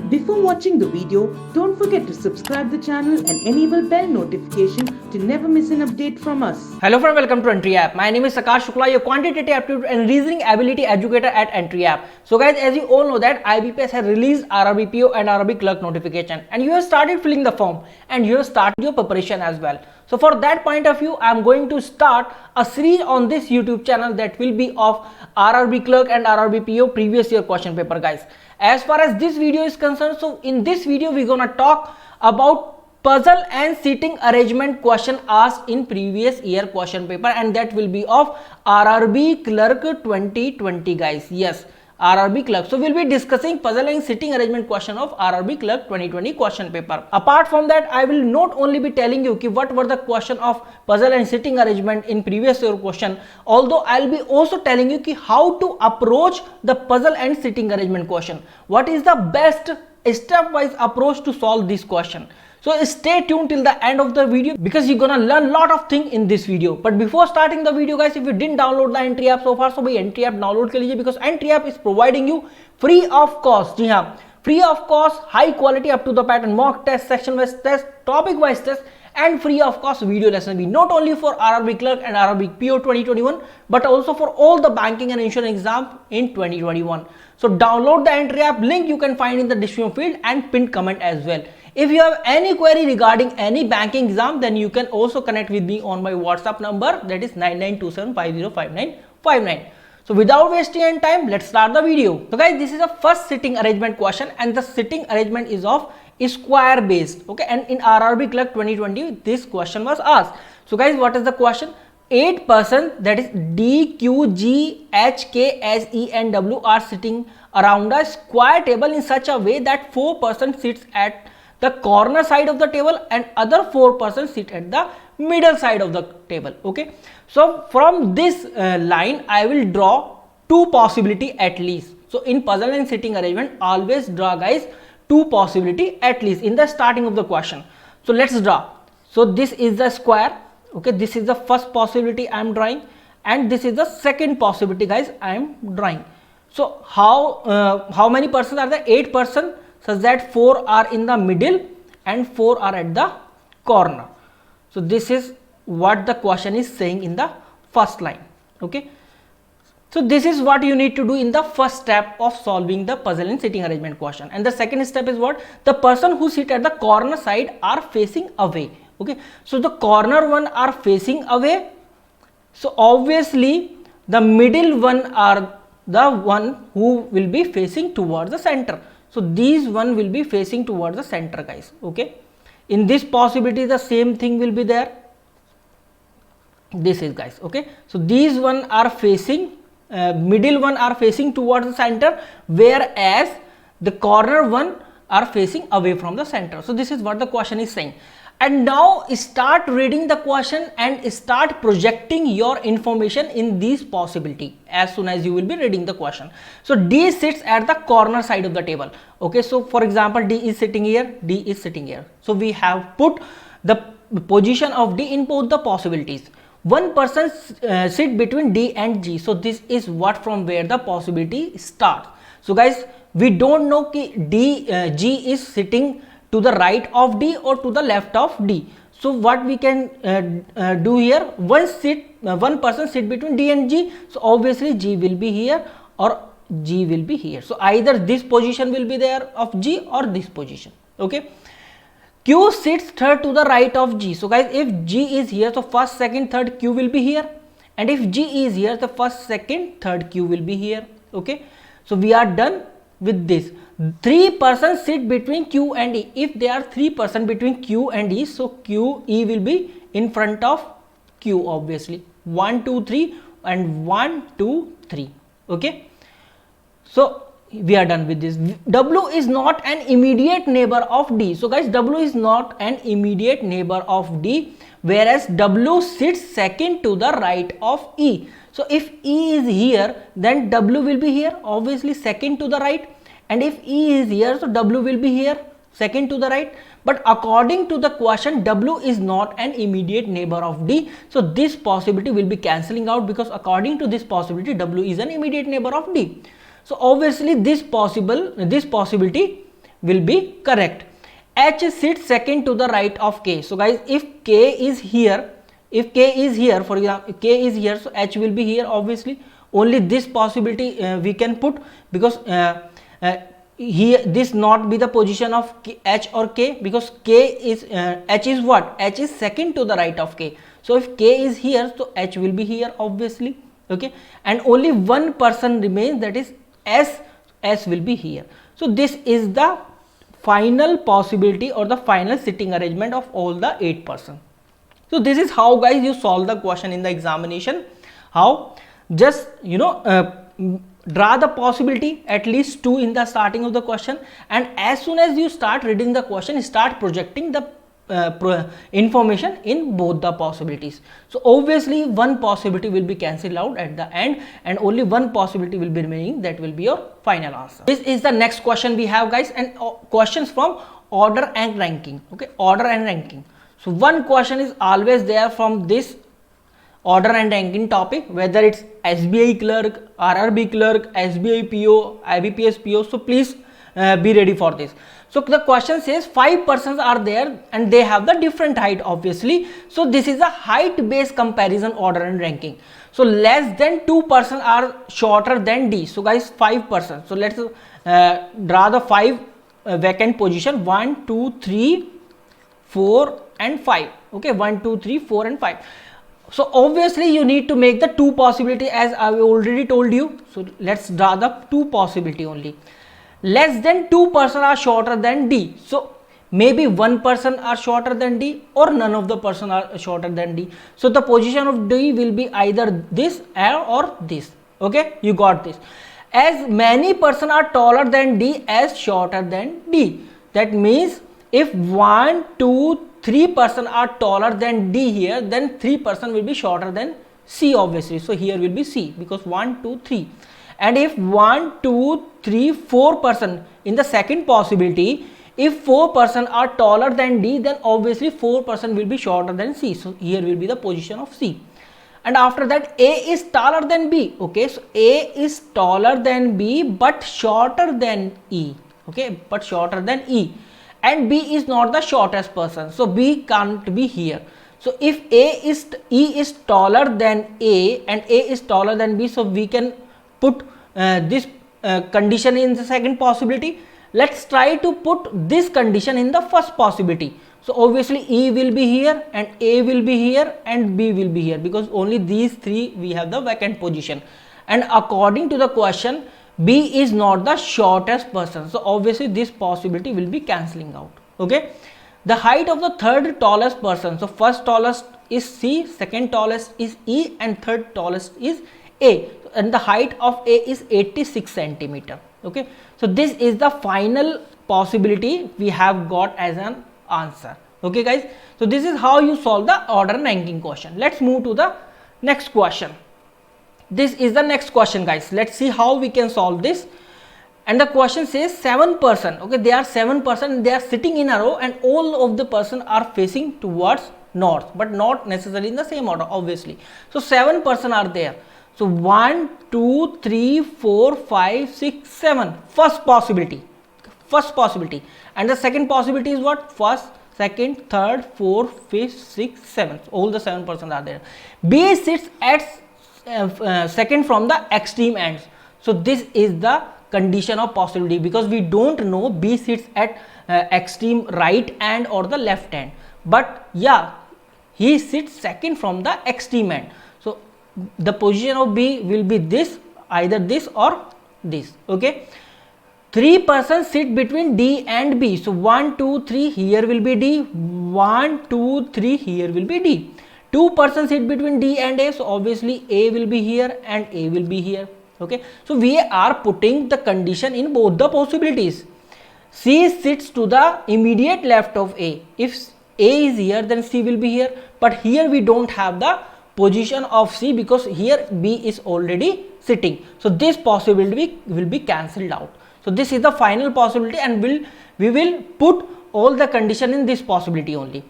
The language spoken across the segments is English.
Before watching the video, don't forget to subscribe the channel and enable bell notification to never miss an update from us. Hello friend, welcome to Entry App. My name is Akash Shukla, your quantitative aptitude and reasoning ability educator at Entry App. So guys, as you all know that IBPS has released RRBPO and RRB clerk notification, and you have started filling the form and you have started your preparation as well. So for that point of view, I am going to start a series on this YouTube channel that will be of RRB clerk and RRBPO previous year question paper, guys. As far as this video is concerned, so in this video we're gonna talk about puzzle and seating arrangement question asked in previous year question paper, and that will be of RRB clerk 2020, guys. Yes, RRB clerk. So we'll be discussing puzzle and sitting arrangement question of RRB clerk 2020 question paper. Apart from that, I will not only be telling you what were the question of puzzle and sitting arrangement in previous year question, although I'll be also telling you how to approach the puzzle and sitting arrangement question. What is the best stepwise approach to solve this question? So stay tuned till the end of the video because you're gonna learn a lot of things in this video. But before starting the video, guys, if you didn't download the Entry app so far, so भाई Entry app download कर लीजिए because Entry app is providing you free of cost. जी हाँ, free of cost, high quality up to the pattern mock test, section wise test, topic wise test, and free of cost video lesson be not only for RRB clerk and RRB PO 2021 but also for all the banking and insurance exam in 2021. So download the Entry app, link you can find in the description field and pinned comment as well. If you have any query regarding any banking exam, then you can also connect with me on my WhatsApp number, that is 9927505959. So without wasting any time, let's start the video. So guys, this is a first sitting arrangement question, and the sitting arrangement is of square based. Okay, and in RRB clerk 2020 this question was asked. So guys, what is the question? 8 persons, that is D, Q, G, H, K, S, E and W are sitting around a square table in such a way that 4 persons sits at the corner side of the table and other 4 persons sit at the middle side of the table. Okay, so from this line I will draw 2 possibility at least. So in puzzle and sitting arrangement, always draw, guys, 2 possibility at least in the starting of the question. So let's draw. So this is the square. Okay, this is the first possibility I am drawing, and this is the second possibility, guys, I am drawing. So how many persons are there? 8 persons, such that 4 are in the middle and 4 are at the corner. So this is what the question is saying in the first line. Okay, so this is what you need to do in the first step of solving the puzzle and sitting arrangement question. And the second step is what? The person who sit at the corner side are facing away. Okay, so the corner one are facing away, so obviously the middle one are the one who will be facing towards the center. So these one will be facing towards the center, guys. Okay, in this possibility the same thing will be there. This is, guys. Okay, so these one are facing middle one are facing towards the center, whereas the corner one are facing away from the center. So this is what the question is saying. And now start reading the question and start projecting your information in this possibility as soon as you will be reading the question. So D sits at the corner side of the table. Okay, so for example, D is sitting here, D is sitting here. So we have put the position of D in both the possibilities. One person sit between D and G. So this is what from where the possibility starts. So guys, we don't know G is sitting to the right of D or to the left of D. So what we can do here, one person sit between D and G, so obviously G will be here or G will be here. So either this position will be there of G or this position. Okay, Q sits third to the right of G. So guys, if G is here, so first, second, third Q will be here, and if G is here, the first, second, third Q will be here. Okay, so we are done with this. 3 persons sit between Q and E. If there are 3 persons between Q and E, so E will be in front of Q, obviously. 1, 2, 3 and 1, 2, 3. Okay, so we are done with this. W is not an immediate neighbor of D. So guys, W is not an immediate neighbor of D, whereas W sits second to the right of E. So if E is here, then W will be here, obviously second to the right. And if E is here, so W will be here, second to the right. But according to the question, W is not an immediate neighbor of D. So this possibility will be cancelling out because according to this possibility, W is an immediate neighbor of D. So obviously this possibility will be correct. H sits second to the right of K. So guys, if K is here, for example, K is here, so H will be here. Obviously, only this possibility we can put, because here this not be the position of H or K, because K is H is what? H is second to the right of K. So if K is here, so H will be here, obviously. Okay, and only one person remains, that is S. S will be here. So this is the final possibility or the final sitting arrangement of all the 8 persons. So this is how guys you solve the question in the examination. How? Just draw the possibility, at least 2 in the starting of the question, and as soon as you start reading the question, start projecting the information in both the possibilities. So obviously one possibility will be cancelled out at the end, and only one possibility will be remaining, that will be your final answer. This is the next question we have guys, and questions from order and ranking. Okay, order and ranking. So one question is always there from this order and ranking topic, whether it's SBI clerk, RRB clerk, SBI PO, IBPS PO. So please be ready for this. So the question says 5 persons are there and they have the different height, obviously. So this is a height based comparison order and ranking. So less than 2 persons are shorter than D. So guys, 5 persons. So let's draw the 5 vacant position, 1, 2, 3, 4 and 5. Okay, 1, 2, 3, 4 and 5. So obviously you need to make the 2 possibility, as I already told you. So let's draw the 2 possibility only. Less than 2 persons are shorter than D. So maybe 1 person are shorter than D, or none of the person are shorter than D. So the position of D will be either this or this. Okay, you got this. As many persons are taller than D as shorter than D. That means if 1, 2, 3 persons are taller than D here, then 3 persons will be shorter than C, obviously. So here will be C, because 1, 2, 3. And if 1, 2, 3, 4 persons in the second possibility, if 4 persons are taller than D, then obviously 4 persons will be shorter than C. So here will be the position of C. And after that, A is taller than B. Okay, so A is taller than B but shorter than E. Okay, but shorter than E. And B is not the shortest person, so B can't be here. So if E is taller than A and A is taller than B, so we can put this condition in the second possibility. Let's try to put this condition in the first possibility. So obviously E will be here and A will be here and B will be here, because only these 3 we have the vacant position. And according to the question, B is not the shortest person, so obviously this possibility will be cancelling out. Okay, the height of the third tallest person. So first tallest is C, second tallest is E, and third tallest is A. And the height of A is 86 centimeter. Okay, so this is the final possibility we have got as an answer. Okay guys, so this is how you solve the order ranking question. Let's move to the next question. This is the next question guys. Let's see how we can solve this. And the question says 7 persons. Okay, they are 7 persons, they are sitting in a row and all of the persons are facing towards north, but not necessarily in the same order, obviously. So 7 persons are there. So 1, 2, 3, 4, 5, 6, 7. First possibility. And the second possibility is what? First, second, third, fourth, fifth, sixth, seventh. All the 7 persons are there. B sits at second from the extreme ends. So this is the condition of possibility, because we don't know B sits at extreme right end or the left end. But yeah, he sits second from the extreme end. So the position of B will be this, either this or this. Okay, 3 persons sit between D and B. So 1, 2, 3, here will be D. 1, 2, 3, here will be D. 2 persons sit between D and A. So obviously A will be here and A will be here. Okay, so we are putting the condition in both the possibilities. C sits to the immediate left of A. If A is here, then C will be here. But here we don't have the position of C, because here B is already sitting. So this possibility will be cancelled out. So this is the final possibility, and we will put all the condition in this possibility only.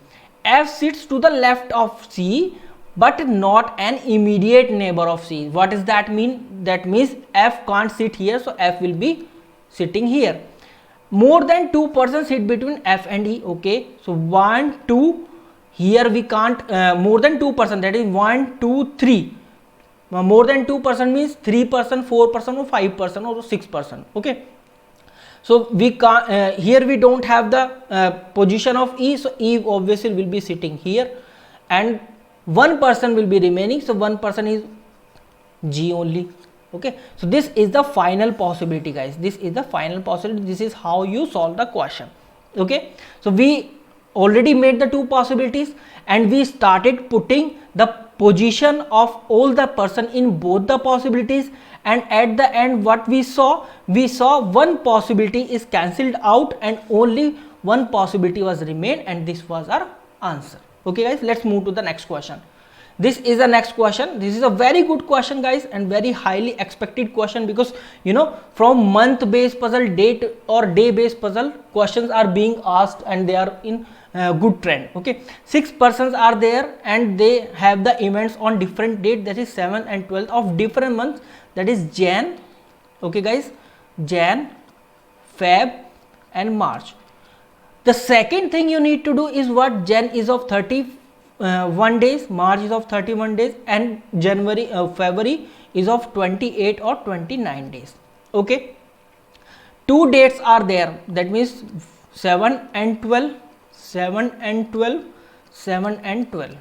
F sits to the left of C but not an immediate neighbor of C. What does that mean? That means F can't sit here, so F will be sitting here. more than 2 persons sit between F and E. Okay, so 1 2, here we can't more than 2 person, that is 1 2 3. More than 2 person means 3 person, 4 person or 5 person or 6 person. Okay, so we can't here we don't have the position of E, so E obviously will be sitting here and one person will be remaining, so one person is G only. Okay, so this is the final possibility, guys. This is the final possibility. This is how you solve the question. Okay, so we already made the two possibilities and we started putting the position of all the person in both the possibilities, and at the end what we saw one possibility is cancelled out and only one possibility was remained, and this was our answer. Okay guys, let's move to the next question. This is the next question. This is a very good question, guys, and very highly expected question, because you know, from month based puzzle, date or day based puzzle, questions are being asked and they are in good trend. Okay, 6 persons are there and they have the events on different date, that is 7 and 12 of different months, that is Jan. Okay guys, Jan, Feb and March. The second thing you need to do is what? Jan is of 31 days, March is of 31 days, and February is of 28 or 29 days. Okay, two dates are there, that means 7 and 12, 7 and 12, 7 and 12.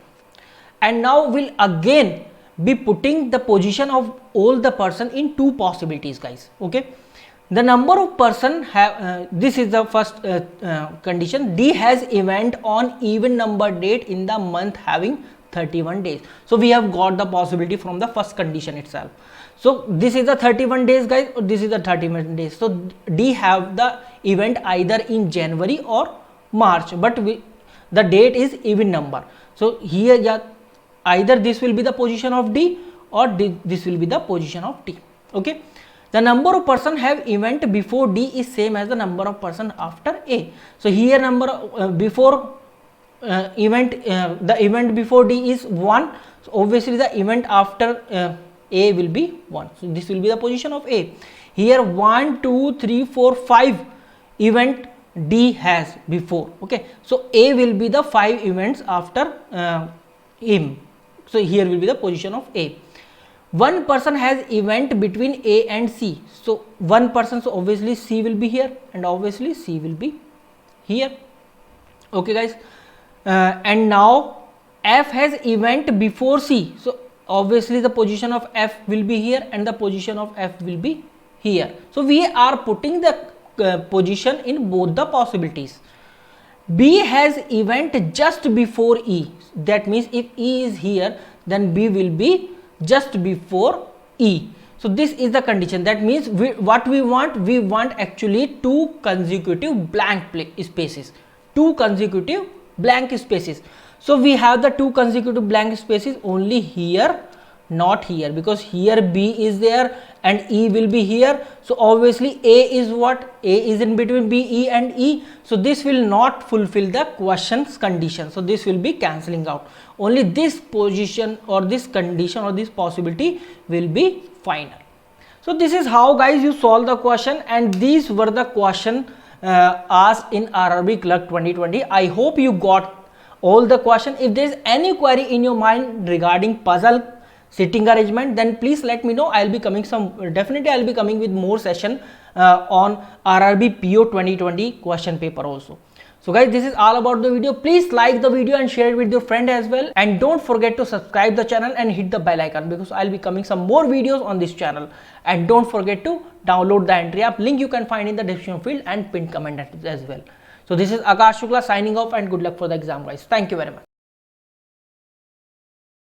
And now we'll again be putting the position of all the person in two possibilities, guys. Okay, the number of person have this is the first condition. D has event on even number date in the month having 31 days. So we have got the possibility from the first condition itself. So this is the 31 days, guys, or this is the 31 days. So D have the event either in January or March, but the date is even number. So here, yeah, either this will be the position of D or this will be the position of T. Okay, the number of person have event before D is same as the number of person after A. So here number before event the event before D is 1, so obviously the event after A will be 1. So this will be the position of A. Here 1 2 3 4 5 event D has before. Okay, so A will be the 5 events after him. So here will be the position of A. One person has event between A and C, so one person, so obviously C will be here and obviously C will be here. Okay guys, and now F has event before C, so obviously the position of F will be here and the position of F will be here. So we are putting the position in both the possibilities. B has event just before E, that means if E is here then B will be just before E. So this is the condition. That means what we want actually two consecutive blank spaces, two consecutive blank spaces. So we have the two consecutive blank spaces only here, not here, because here B is there and E will be here. So obviously A is what? A is in between B, E and E. So this will not fulfill the question's condition. So this will be cancelling out. Only this position or this condition or this possibility will be final. So this is how, guys, you solve the question, and these were the question asked in RRB Clerk 2020. I hope you got all the question. If there is any query in your mind regarding puzzle sitting arrangement, then please let me know. I'll be coming definitely I'll be coming with more session on RRB PO 2020 question paper also. So guys, this is all about the video. Please like the video and share it with your friend as well, and don't forget to subscribe the channel and hit the bell icon, because I'll be coming some more videos on this channel. And don't forget to download the entry app, link you can find in the description field and pinned comment as well. So this is Akash Shukla signing off, and good luck for the exam, guys. Thank you very much.